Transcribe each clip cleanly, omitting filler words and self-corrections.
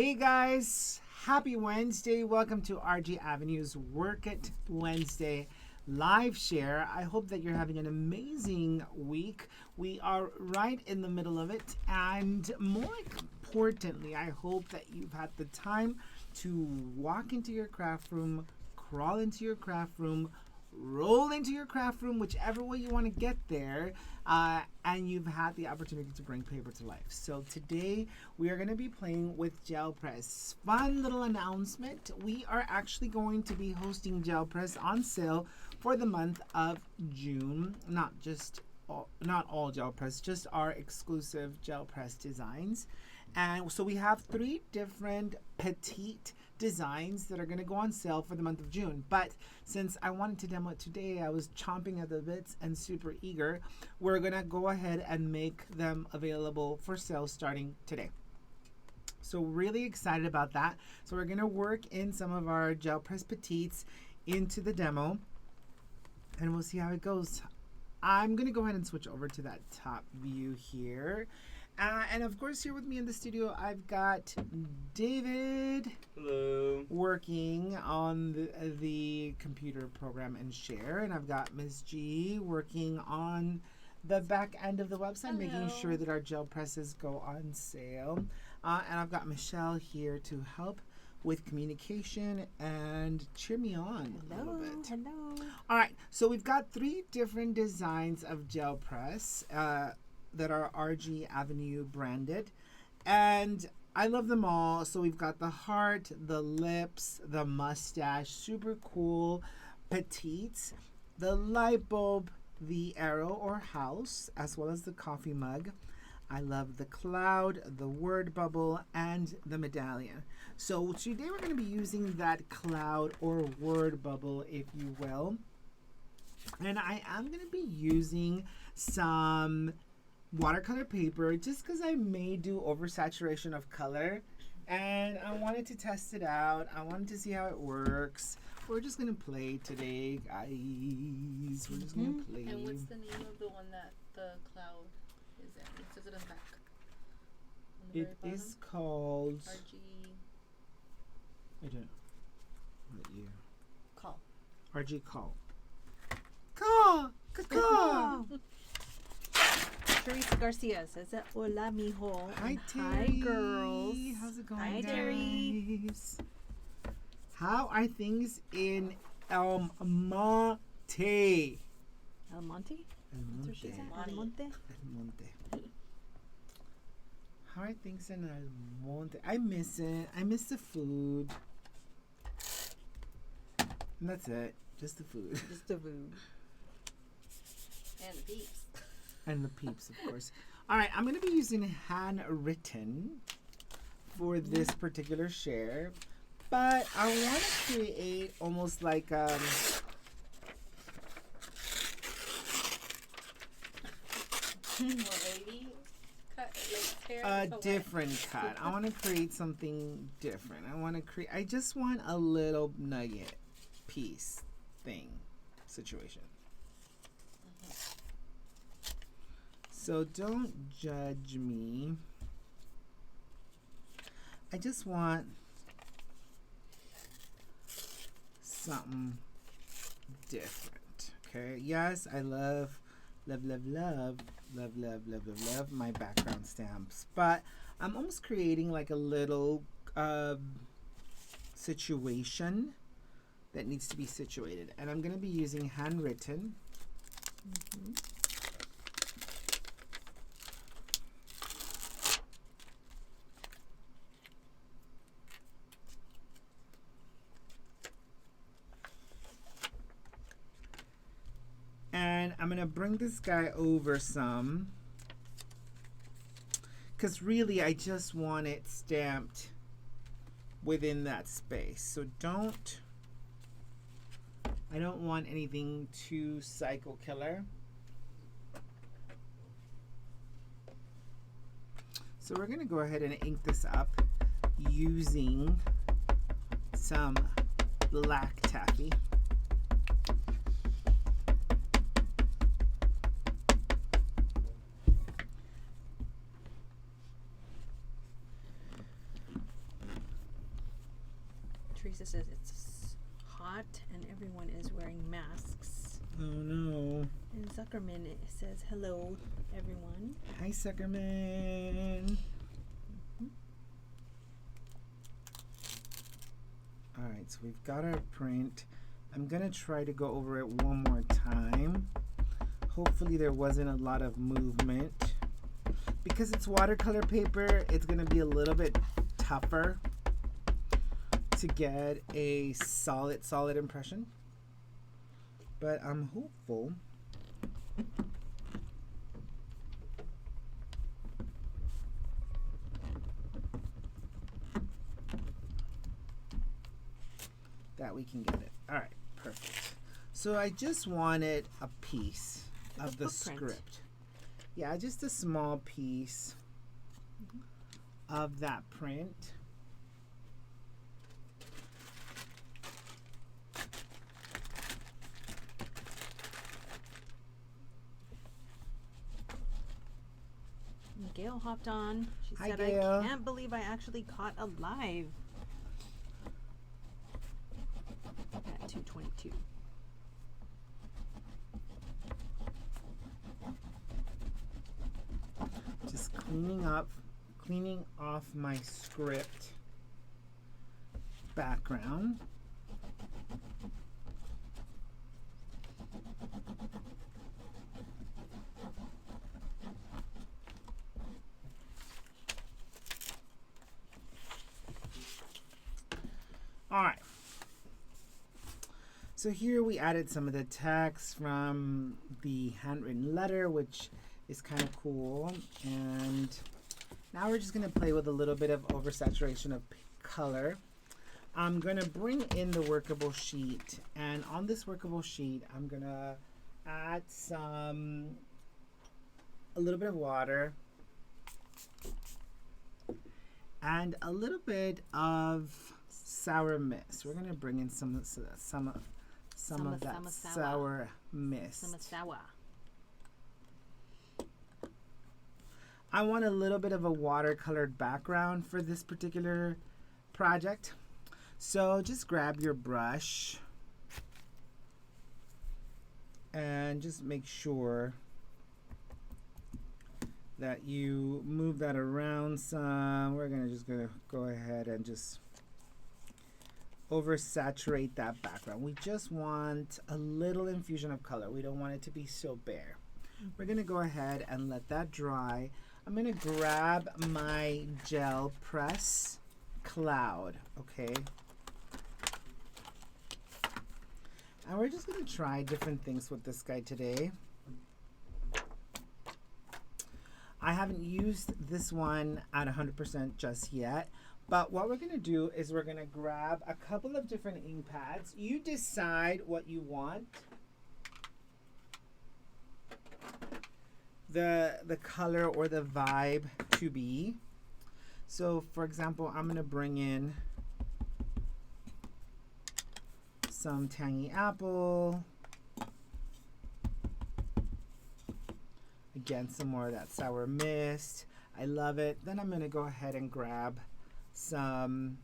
Hey guys, happy Wednesday. Welcome to RG Avenue's Work It Wednesday live share. I hope that you're having an amazing week. We are right in the middle of it, and more importantly, I hope that you've had the time to walk into your craft room, crawl into your craft room, roll into your craft room, whichever way you want to get there, and you've had the opportunity to bring paper to life. So today we are going to be playing with gel press. Fun little announcement. We are actually going to be hosting gel press on sale for the month of June. Not all gel press, just our exclusive gel press designs. And so we have 3 different petite designs that are going to go on sale for the month of June. But since I wanted to demo it today, I was chomping at the bits and super eager. We're going to go ahead and make them available for sale starting today. So really excited about that. So we're going to work in some of our gel press petites into the demo, and we'll see how it goes. I'm going to go ahead and switch over to that top view here. And of course, here with me in the studio, I've got David. Hello. Working on the computer program and share. And I've got Ms. G working on the back end of the website, making sure that our gel presses go on sale. And I've got Michelle here to help with communication and cheer me on a little bit. Hello. All right, so we've got 3 different designs of gel press that are RG Avenue branded, and I love them all. So we've got the heart, the lips, the mustache, super cool petites, the light bulb, the arrow or house, as well as the coffee mug. I love the cloud, the word bubble, and the medallion. So today we're going to be using that cloud or word bubble, if you will. And I am going to be using some watercolor paper just because I may do oversaturation of color, and I wanted to test it out. I wanted to see how it works. We're just going to play today, guys. We're just going to play. And what's the name of the one that the cloud is in? It says it on the back. On the It very is bottom. called... RG. I don't know. What year? Call. RG Call. Call! Call! Teresa Garcia says, "Hola, mijo." Hi, Terry. Hi, girls. How's it going, Hi, guys? Terry. How are things in El Monte? El Monte? El That's where she's Monte. at. El Monte? El Monte. How are things in El Monte? I miss it. I miss the food. And that's it. Just the food. Just a food. And the peeps. And the peeps, of course. All right, I'm going to be using handwritten for this particular share. But I want to create almost like More wavy cut, like hair. a so different cut. I want to create something different. I just want a little nugget piece thing situation. So don't judge me. I just want something different. Okay. Yes, I love my background stamps. But I'm almost creating like a little situation that needs to be situated. And I'm going to be using handwritten. Mm-hmm. And I'm going to bring this guy over some, because really I just want it stamped within that space. So I don't want anything too psycho killer. So we're going to go ahead and ink this up using some black taffy. Teresa says it's hot and everyone is wearing masks. Oh no. And Zuckerman says hello, everyone. Hi, Suckerman. All right, so we've got our print. I'm gonna try to go over it one more time. Hopefully there wasn't a lot of movement. Because it's watercolor paper, it's gonna be a little bit tougher to get a solid impression. But I'm hopeful. That we can get it. All right, perfect. So I just wanted a piece Like a of the footprint. script. Yeah, just a small piece of that print. Gail hopped on. She Hi, said, Gail. I can't believe I actually caught a live at 2:22. Just cleaning off my script background. All right. So here we added some of the text from the handwritten letter, which is kind of cool. And now we're just going to play with a little bit of oversaturation of color. I'm going to bring in the workable sheet. And on this workable sheet, I'm going to add a little bit of water and a little bit of sour mist. We're going to bring in some of that sour mist. Some sour. I want a little bit of a watercolored background for this particular project. So just grab your brush and just make sure that you move that around some. We're just gonna go ahead and just oversaturate that background. We just want a little infusion of color. We don't want it to be so bare. We're gonna go ahead and let that dry. I'm gonna grab my gel press cloud, okay? And we're just gonna try different things with this guy today. I haven't used this one at 100% just yet, but what we're gonna do is we're gonna grab a couple of different ink pads. You decide what you want the color or the vibe to be. So for example, I'm gonna bring in some tangy apple. Again, some more of that sour mist. I love it. Then I'm gonna go ahead and grab some.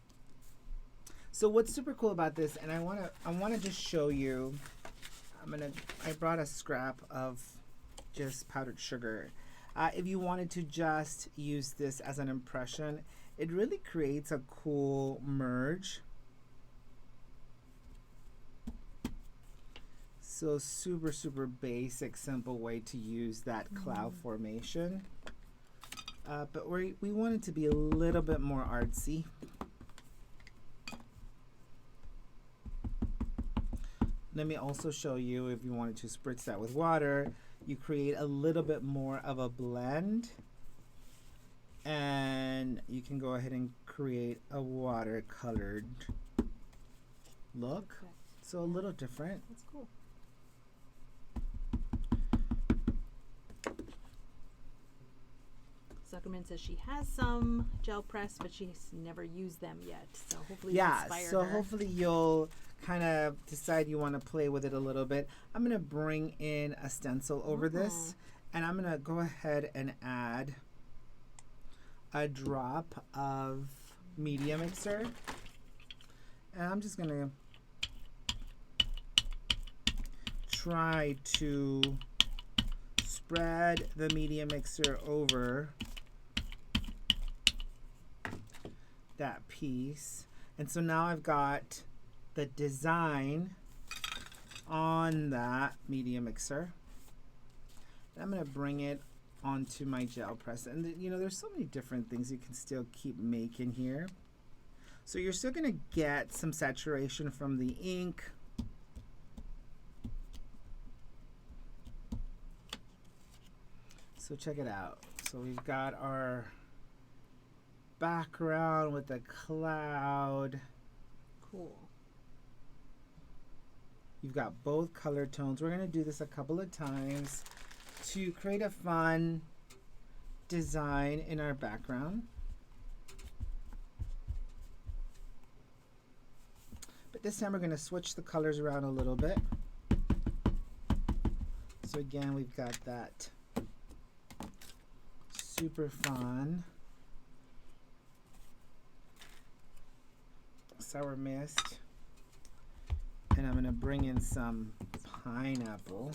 So what's super cool about this, and I wanna just show you. I brought a scrap of just powdered sugar. If you wanted to just use this as an impression, it really creates a cool merge. So super basic, simple way to use that cloud formation. But we want it to be a little bit more artsy. Let me also show you, if you wanted to spritz that with water, you create a little bit more of a blend. And you can go ahead and create a watercolored look. Correct. So a little different. That's cool. Zuckerman says she has some gel press, but she's never used them yet. So hopefully it'll inspire so her. hopefully you'll kind of decide you want to play with it a little bit. I'm going to bring in a stencil over this, and I'm going to go ahead and add a drop of media mixer. And I'm just gonna try to spread the media mixer over that piece. And so now I've got the design on that media mixer. I'm going to bring it onto my gel press. And you know, there's so many different things you can still keep making here. So you're still going to get some saturation from the ink. So check it out. So we've got our background with the cloud. Cool. You've got both color tones. We're going to do this a couple of times to create a fun design in our background. But this time we're going to switch the colors around a little bit. So again, we've got that super fun sour mist. And I'm going to bring in some pineapple.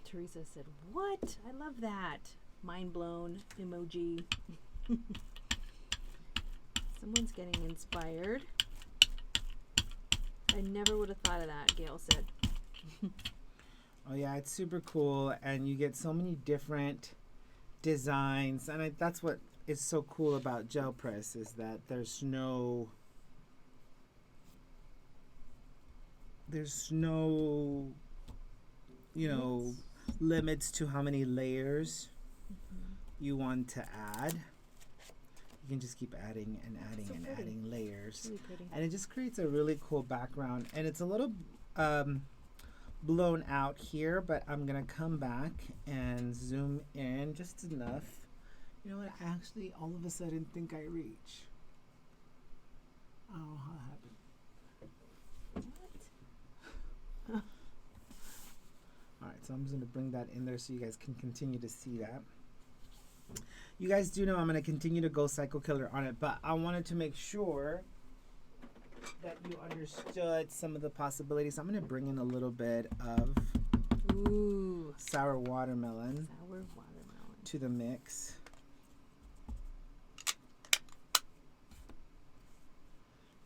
Teresa said, "What? I love that." Mind blown emoji. Someone's getting inspired. I never would have thought of that, Gail said. Oh yeah, it's super cool, and you get so many different designs, and that's what is so cool about gel press, is that there's no you know, limits to how many layers you want to add. You can just keep adding and adding So and pretty. adding layers. Really pretty. And it just creates a really cool background. And it's a little blown out here, but I'm going to come back and zoom in just enough. You know what? I actually all of a sudden think I reach. I don't know how that happened. What? All right, so I'm just going to bring that in there so you guys can continue to see that. You guys do know I'm going to continue to go Psycho Killer on it, but I wanted to make sure that you understood some of the possibilities. I'm going to bring in a little bit of Ooh. sour watermelon Sour watermelon. to the mix.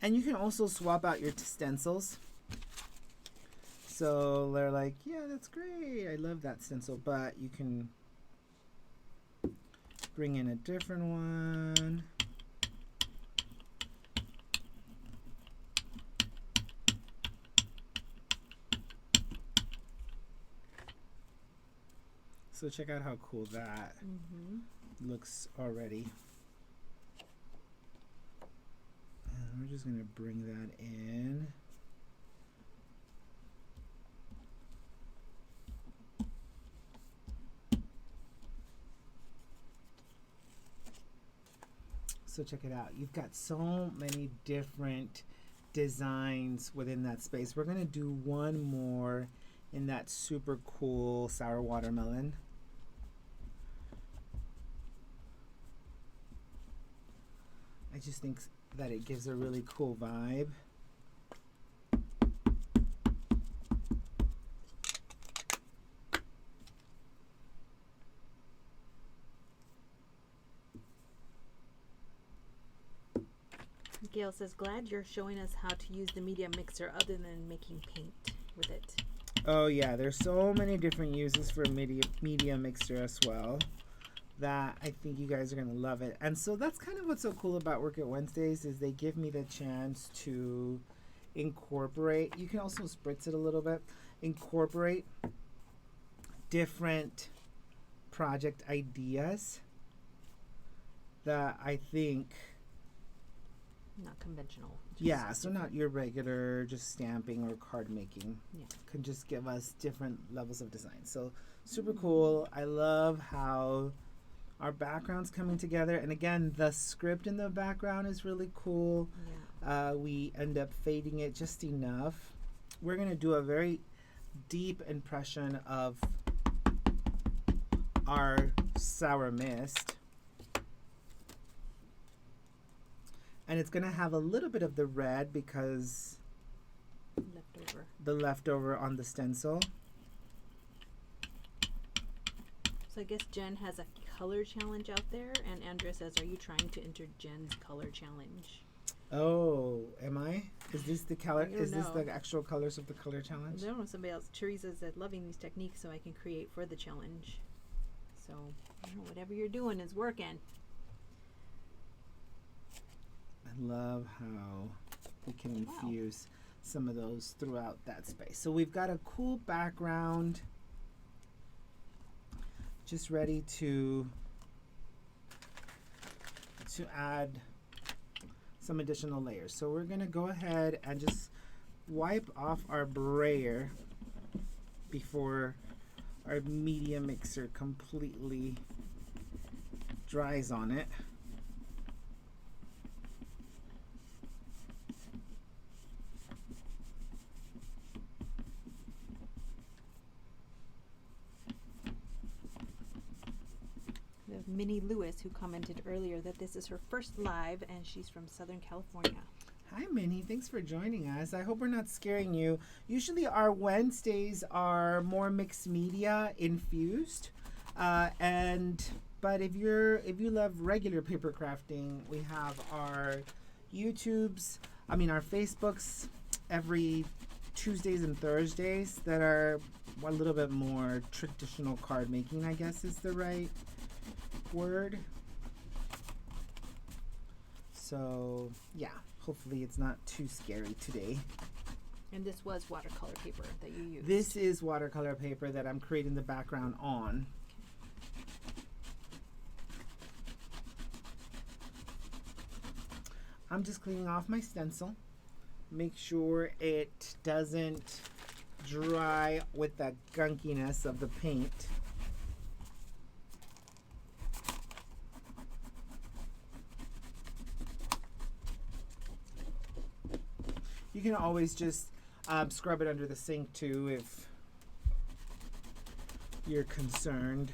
And you can also swap out your stencils. So they're like, yeah, that's great. I love that stencil. But you can bring in a different one. So check out how cool that looks already. And we're just going to bring that in. So check it out. You've got so many different designs within that space. We're going to do one more in that super cool sour watermelon. I just think that it gives a really cool vibe. Gail says, "Glad you're showing us how to use the media mixer other than making paint with it." Oh yeah, there's so many different uses for media mixer as well that I think you guys are going to love it. And so that's kind of what's so cool about Work It Wednesdays, is they give me the chance to incorporate, you can also spritz it a little bit, incorporate different project ideas that I think, Not conventional. yeah, so not your regular just stamping or card making. Yeah. Can just give us different levels of design. So super cool. I love how our background's coming together. And again, the script in the background is really cool. Yeah. We end up fading it just enough. We're going to do a very deep impression of our sour mist. And it's going to have a little bit of the red because Leftover. the leftover on the stencil. So I guess Jen has a color challenge out there, and Andrea says, "Are you trying to enter Jen's color challenge?" Oh, am I? Is this the color? I don't Is this know. the actual colors of the color I challenge? don't know. Somebody else. Teresa said, "Loving these techniques, so I can create for the challenge." So I don't know, whatever you're doing is working. I love how we can Wow. infuse some of those throughout that space. So we've got a cool background, just ready to add some additional layers. So we're gonna go ahead and just wipe off our brayer before our media mixer completely dries on it. We have Minnie Lewis, who commented earlier that this is her first live, and she's from Southern California. Hi, Minnie. Thanks for joining us. I hope we're not scaring you. Usually, our Wednesdays are more mixed media infused, but if you love regular paper crafting, we have our our Facebooks every Tuesdays and Thursdays that are a little bit more traditional card making, I guess is the right word. So yeah, hopefully it's not too scary today. And this was watercolor paper that you used. This is watercolor paper that I'm creating the background on. I'm just cleaning off my stencil. Make sure it doesn't dry with the gunkiness of the paint. You can always just scrub it under the sink too if you're concerned.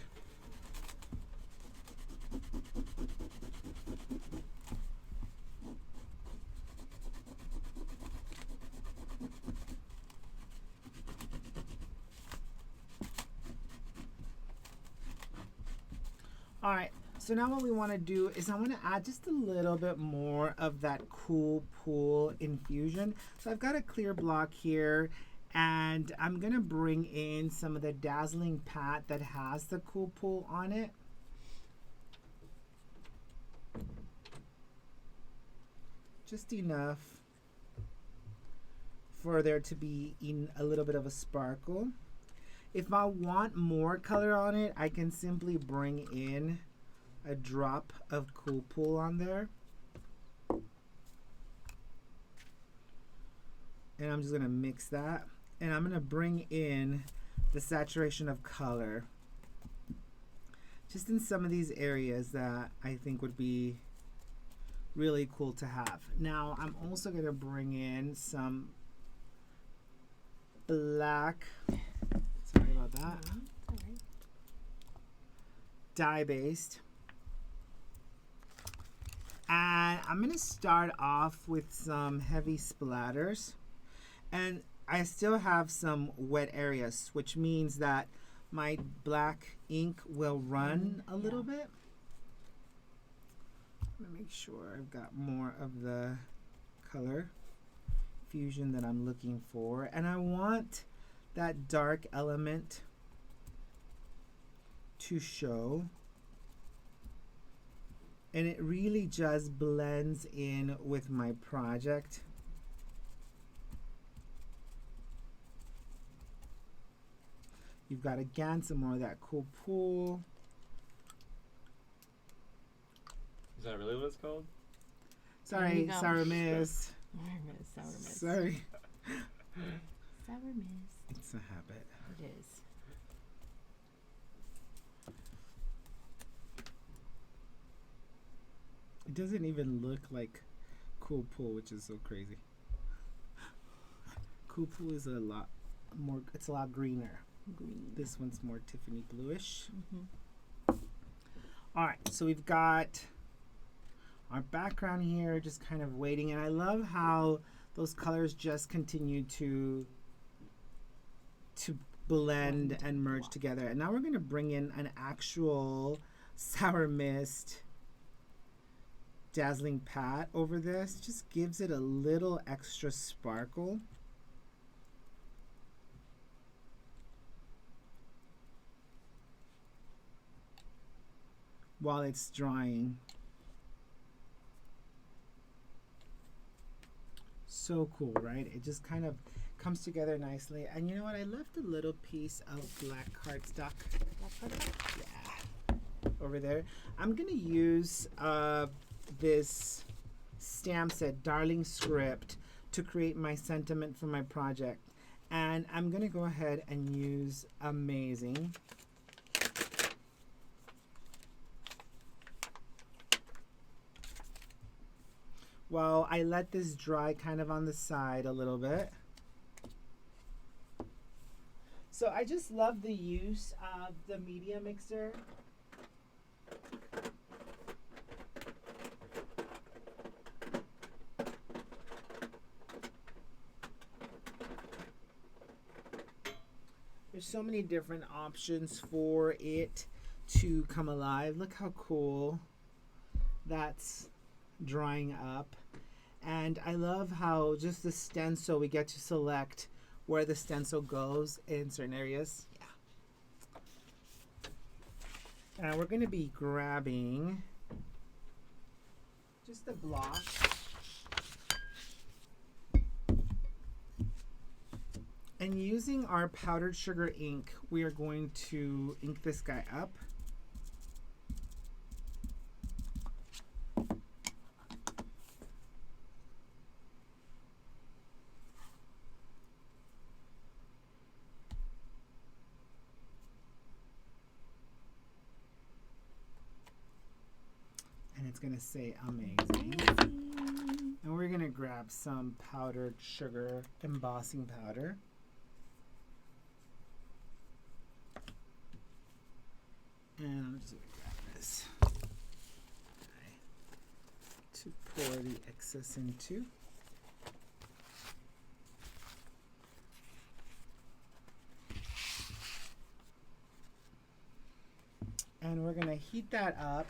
All right, so now what we want to do is I want to add just a little bit more of that cool pool infusion. So I've got a clear block here, and I'm going to bring in some of the Dazzling Pat that has the cool pool on it. Just enough for there to be a little bit of a sparkle. If I want more color on it, I can simply bring in a drop of Cool Pool on there. And I'm just going to mix that. And I'm going to bring in the saturation of color just in some of these areas that I think would be really cool to have. Now, I'm also going to bring in some black, sorry about that, dye-based. And I'm going to start off with some heavy splatters. And I still have some wet areas, which means that my black ink will run a little bit. I'm going to make sure I've got more of the color fusion that I'm looking for. And I want that dark element to show. And it really just blends in with my project. You've got again some more of that Cool Pool. Is that really what it's called? There you Sorry, go. sour miss. Sour miss. Sorry. Sour miss. It's a habit. It is. It doesn't even look like Cool Pool, which is so crazy. Cool Pool is a lot more, it's a lot greener. Green. This one's more Tiffany bluish. Mm-hmm. All right, so we've got our background here, just kind of waiting. And I love how those colors just continue to blend and merge together. And now we're going to bring in an actual Sour Mist Dazzling Pat over this. Just gives it a little extra sparkle. While it's drying. So cool, right? It just kind of comes together nicely. And you know what? I left a little piece of black cardstock. Yeah. Over there. I'm going to use this stamp set, Darling Script, to create my sentiment for my project. And I'm going to go ahead and use Amazing. Well, I let this dry kind of on the side a little bit. So I just love the use of the media mixer. There's so many different options for it to come alive. Look how cool that's drying up. And I love how just the stencil, we get to select where the stencil goes in certain areas. Yeah. And we're going to be grabbing just a block. And using our powdered sugar ink, we are going to ink this guy up. It's going to say amazing. And we're going to grab some powdered sugar embossing powder. And I'm just going to grab this to pour the excess into. And we're going to heat that up.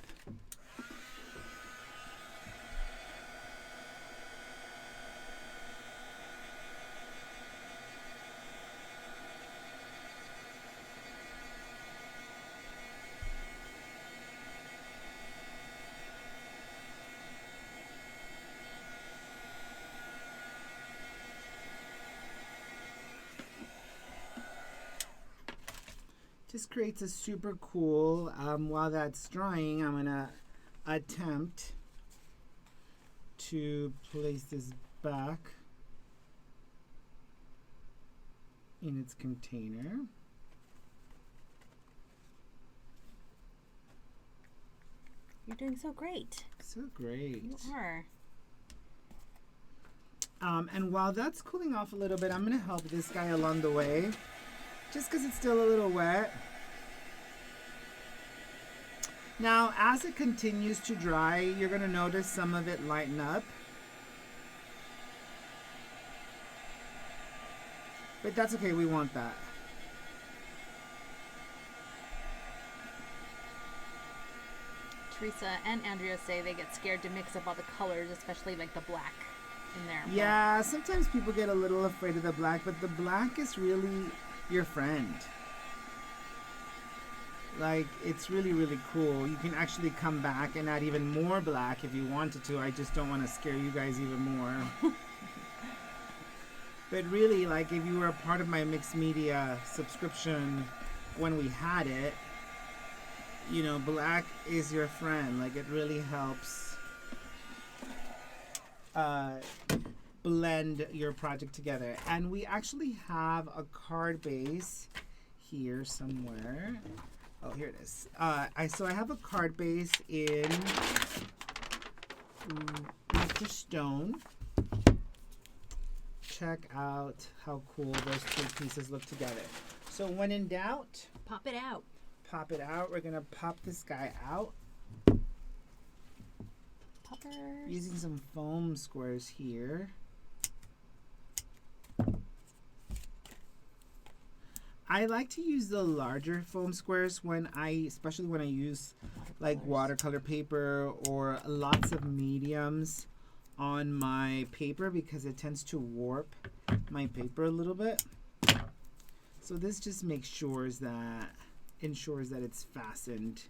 Just creates a super cool, while that's drying, I'm gonna attempt to place this back in its container. You're doing so great. So great. You are. And while that's cooling off a little bit, I'm gonna help this guy along the way. Just because it's still a little wet. Now, as it continues to dry, you're going to notice some of it lighten up. But that's okay, we want that. Teresa and Andrea say they get scared to mix up all the colors, especially like the black in there. Yeah, sometimes people get a little afraid of the black, but the black is really your friend. Like, it's really, really cool. You can actually come back and add even more black if you wanted to. I just don't want to scare you guys even more. But really, like, if you were a part of my mixed media subscription when we had it, you know, black is your friend. Like, it really helps blend your project together. And we actually have a card base here somewhere. Oh, here it is. So I have a card base in Mr. Stone. Check out how cool those two pieces look together. So when in doubt, Pop it out. pop it out. We're gonna pop this guy out. Pop, squares. Using some foam squares here. I like to use the larger foam squares especially when I use like watercolor paper or lots of mediums on my paper, because it tends to warp my paper a little bit. So this just ensures that it's fastened.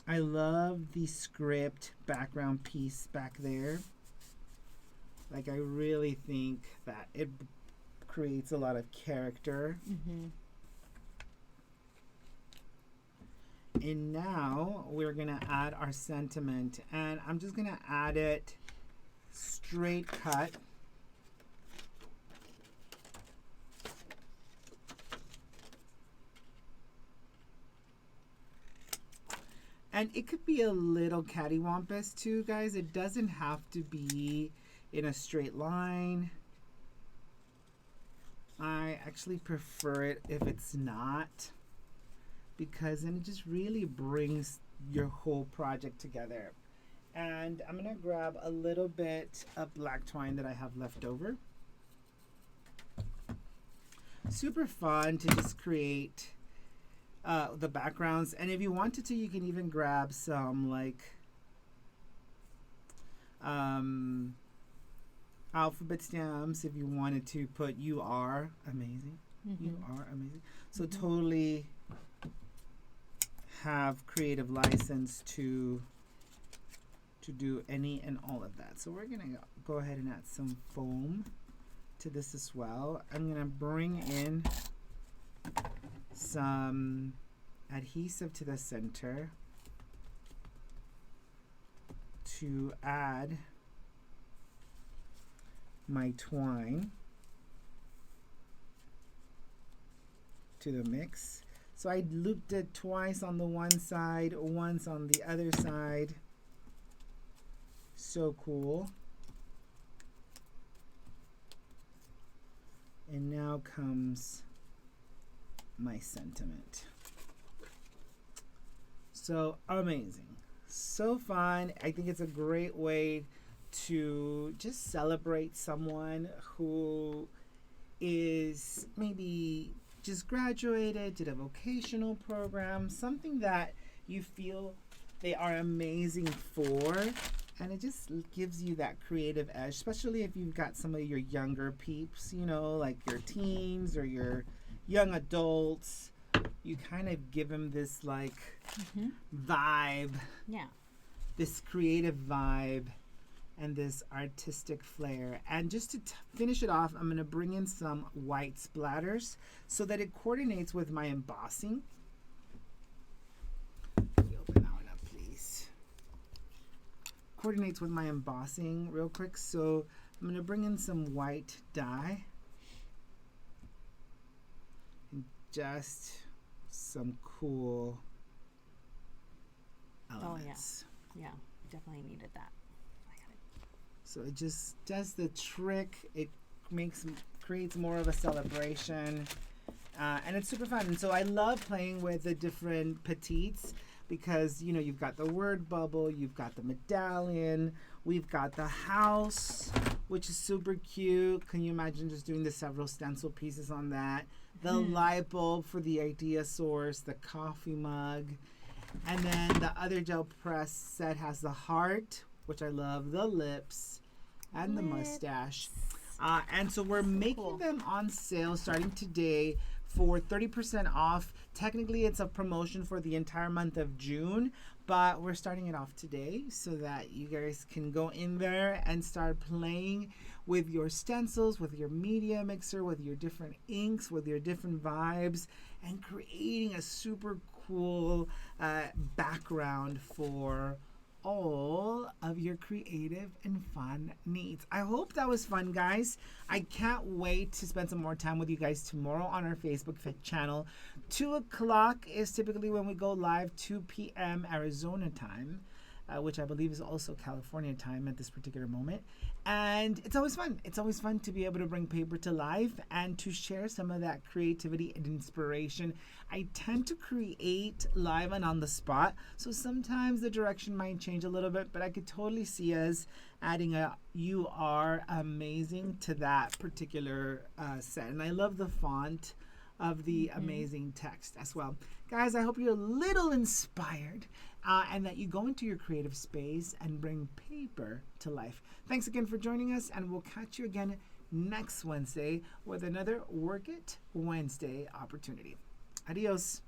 I love the script background piece back there. Like, I really think that it creates a lot of character. Mm-hmm. And now we're going to add our sentiment. And I'm just going to add it straight cut. And it could be a little cattywampus too, guys. It doesn't have to be in a straight line. I actually prefer it if it's not, because then it just really brings your whole project together. And I'm gonna grab a little bit of black twine that I have left over. Super fun to just create the backgrounds, and if you wanted to, you can even grab some like alphabet stamps if you wanted to put "You are amazing." Mm-hmm. You are amazing. So totally have creative license to do any and all of that. So we're gonna go ahead and add some foam to this as well. I'm gonna bring in some adhesive to the center to add my twine to the mix. So I looped it twice on the one side, once on the other side. So cool. And now comes my sentiment. So amazing. So fun. I think it's a great way to just celebrate someone who is maybe just graduated, did a vocational program, something that you feel they are amazing for. And it just gives you that creative edge, especially if you've got some of your younger peeps, you know, like your teens or your young adults. You kind of give them this like vibe, this creative vibe, and this artistic flair. And just to finish it off, I'm going to bring in some white splatters so that it coordinates with my embossing. Can you open that one up, please? Coordinates with my embossing real quick. So I'm going to bring in some white dye and just some cool elements. Oh yeah, definitely needed that. So it just does the trick. It creates more of a celebration, and it's super fun. And so I love playing with the different petites because, you know, you've got the word bubble, you've got the medallion, we've got the house, which is super cute. Can you imagine just doing the several stencil pieces on that? The light bulb for the idea source, the coffee mug, and then the other gel press set has the heart, which I love, the lips, and the mustache. And so we're making them on sale starting today for 30% off. Technically, it's a promotion for the entire month of June, but we're starting it off today so that you guys can go in there and start playing with your stencils, with your media mixer, with your different inks, with your different vibes, and creating a super cool background for all of your creative and fun needs. I hope that was fun, guys. I can't wait to spend some more time with you guys tomorrow on our Facebook channel. 2 o'clock is typically when we go live, 2 p.m. Arizona time. which I believe is also California time at this particular moment. And it's always fun. It's always fun to be able to bring paper to life and to share some of that creativity and inspiration. I tend to create live and on the spot, so sometimes the direction might change a little bit, but I could totally see us adding a "you are amazing" to that particular set. And I love the font of the amazing text as well. Guys, I hope you're a little inspired and that you go into your creative space and bring paper to life. Thanks again for joining us, and we'll catch you again next Wednesday with another Work It Wednesday opportunity. Adios.